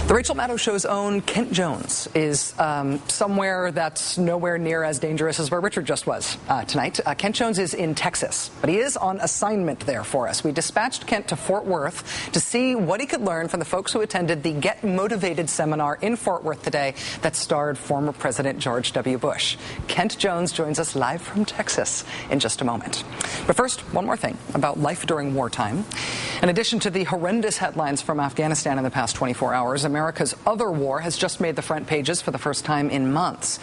The Rachel Maddow Show's own Kent Jones is somewhere that's nowhere near as dangerous as where Richard just was tonight. Kent Jones is in Texas, but he is on assignment there for us. We dispatched Kent to Fort Worth to see what he could learn from the folks who attended the Get Motivated seminar in Fort Worth today that starred former President George W. Bush. Kent Jones joins us live from Texas in just a moment. But first, one more thing about life during wartime. In addition to the horrendous headlines from Afghanistan in the past 24 hours, America's other war has just made the front pages for the first time in months.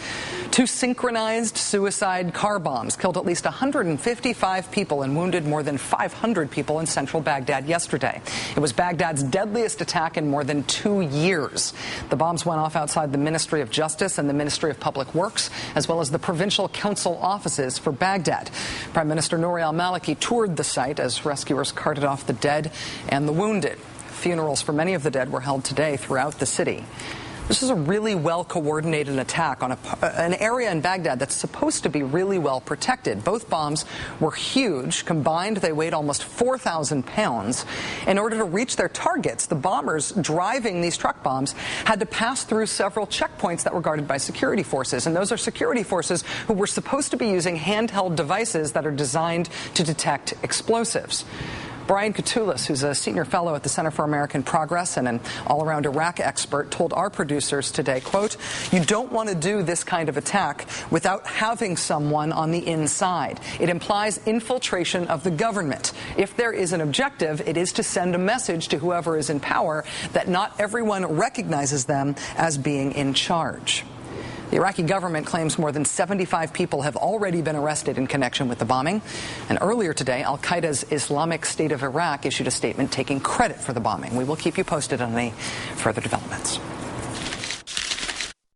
Two synchronized suicide car bombs killed at least 155 people and wounded more than 500 people in central Baghdad yesterday. It was Baghdad's deadliest attack in more than 2 years. The bombs went off outside the Ministry of Justice and the Ministry of Public Works, as well as the provincial council offices for Baghdad. Prime Minister Nouri al-Maliki toured the site as rescuers carted off the dead and the wounded. Funerals for many of the dead were held today throughout the city. This is a really well-coordinated attack on an area in Baghdad that's supposed to be really well protected. Both bombs were huge. Combined, they weighed almost 4,000 pounds. In order to reach their targets, the bombers driving these truck bombs had to pass through several checkpoints that were guarded by security forces. And those are security forces who were supposed to be using handheld devices that are designed to detect explosives. Brian Katulis, who's a senior fellow at the Center for American Progress and an all-around Iraq expert, told our producers today, quote, "You don't want to do this kind of attack without having someone on the inside. It implies infiltration of the government. If there is an objective, it is to send a message to whoever is in power that not everyone recognizes them as being in charge." The Iraqi government claims more than 75 people have already been arrested in connection with the bombing. And earlier today, al-Qaeda's Islamic State of Iraq issued a statement taking credit for the bombing. We will keep you posted on any further developments.